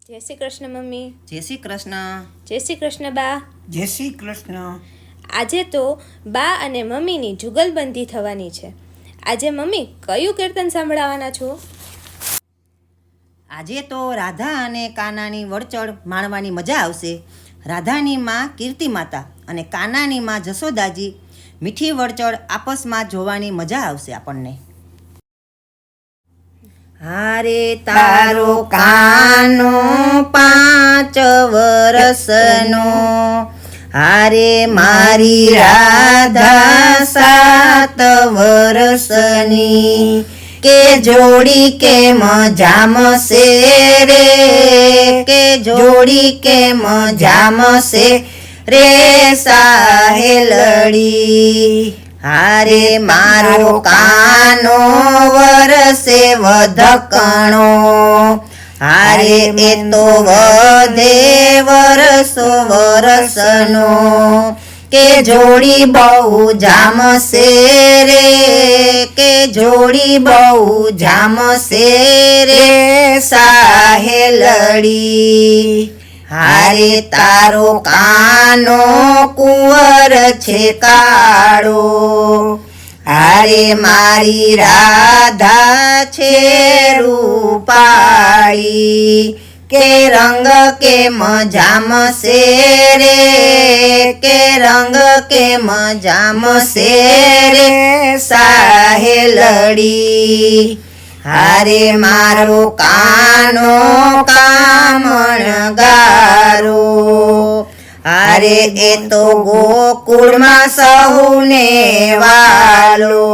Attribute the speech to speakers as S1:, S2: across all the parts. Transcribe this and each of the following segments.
S1: જય શ્રી કૃષ્ણ મમ્મી.
S2: જય શ્રી કૃષ્ણ.
S1: જય શ્રી કૃષ્ણ બા.
S3: જય શ્રી કૃષ્ણ.
S1: આજે તો બા અને મમ્મીની જુગલબંધી થવાની છે. આજે મમ્મી કયું કીર્તન સાંભળવાના છો?
S2: આજે તો રાધા અને કાનાની વળચળ માણવાની મજા આવશે. રાધાની માં કીર્તિ માતા અને કાનાની માં જશોદાજી મીઠી વળચળ આપસમાં જોવાની મજા આવશે આપણને. હારે તારો કાનો 5 વરસનો, હારે મારી રાધા 7 વરસની, કે જોડી કેમ જામશે રે, કે જોડી કેમ જામશે રે સાહેલડી. હારે મારો કાનો વરસે વધકણો, હારે એ તો વધે વરસો વરસનો, કે જોડી બહુ જામશે રે, કે જોડી બહુ જામશે રે સાહેલડી. હારે તારો કાનો કુંવર છે કાળો, હારે મારી રાધા છે રૂપાળી, કે રંગ કેમ જામશે રે, કે રંગ કેમ જામશે રે સાહેલડી. હારે મારો કાનો કામણ ગારો, હારે એ તો ગોકુળમાં સહુને વાલો,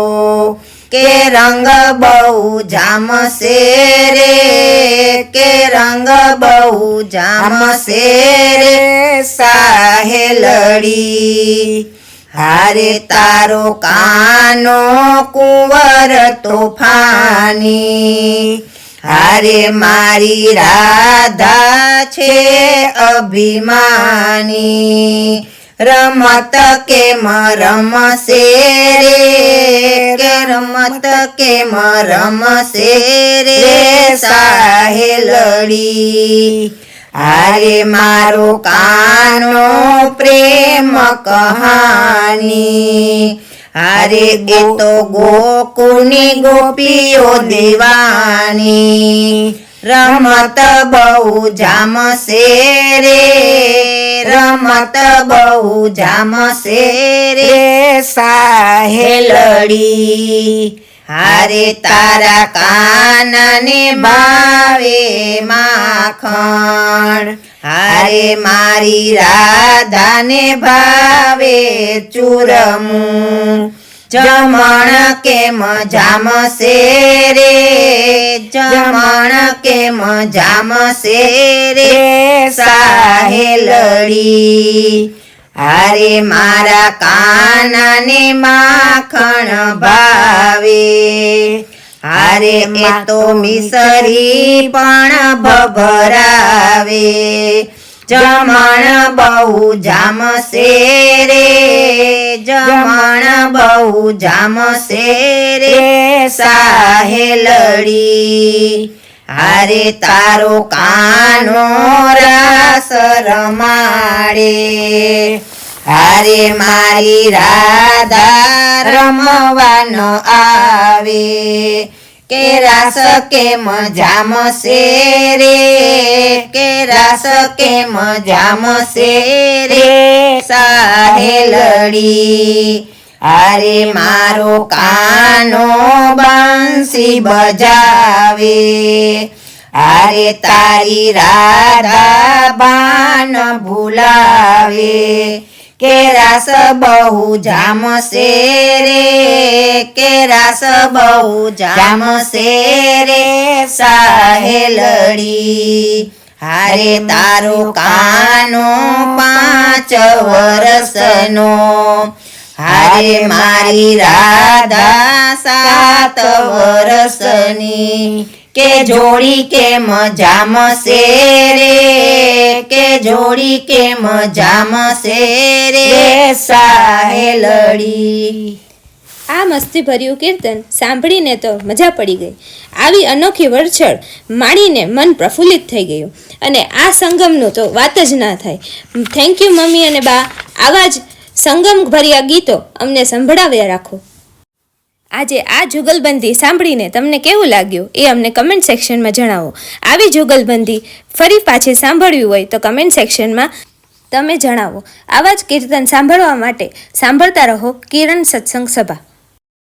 S2: કે રંગ બહુ જામશે રે, કે રંગ બહુ જામશે રે સાહેલડી. હારે તારો કાનો કુંવર તોફાની, હારે મારી રાધા છે અભિમાની, રમત કેમ રમશે રે, કે રમત કેમ રમશે રે સાહેલડી. હારે મારો કાનો પ્રેમ કહાની, હારે એ તો ગોકુળની ગોપીઓ દેવાની, રમત બહુ જામશે રે, રમત બહુ જામશે રે સાહેલડી. હારે તારા કાનાને ભાવે માખણ, હારે મારી રાધાને ભાવે ચૂરમું, જમણ કેમ જામશે રે, જમણ કેમ જામશે રે સાહેલડી. હારે મારા કાનાને માખણ ભાવે, હારે એ તો મિસરી પણ ભભરાવે, જમણ બહુ જામશે રે, જમણ બહુ જામશે રે સાહેલડી. હારે તારો કાનો રાસ રમાડે, હારે મારી રાધા રમવાનો આવે, કે રાસ કેમ જામશે રે, કે રાસ કેમ જામશે રે સાહેલડી. હારે મારો કાનો બંસી બજાવે, હારે તારી રાધા બાન ભૂલાવે, કે રાસ બહુ જામશે રે, કે રાસ બહુ જામશે રે સાહેલડી. હારે તારો કાનો 5 વરસનો, હારે મારી રાધા 7 વરસની, કે જોડી કેમ જામશે રે, કે જોડી કેમ જામશે રે સાહેલડી.
S1: આ મસ્તીભર્યું કીર્તન સાંભળીને તો મજા પડી ગઈ. આવી અનોખી વરછડ માણીને મન પ્રફુલ્લિત થઈ ગયું. અને આ સંગમનું તો વાત જ ના થાય. થેન્ક યુ મમ્મી અને બા, આવા જ સંગમભર્યા ગીતો અમને સંભળાવ્યા રાખો. આજે આ જુગલબંધી સાંભળીને તમને કેવું લાગ્યું એ અમને કમેન્ટ સેક્શનમાં જણાવો. આવી જુગલબંધી ફરી પાછી સાંભળવી હોય તો કમેન્ટ સેક્શનમાં તમે જણાવો. આવા જ કીર્તન સાંભળવા માટે સાંભળતા રહો કિરણ સત્સંગ સભા.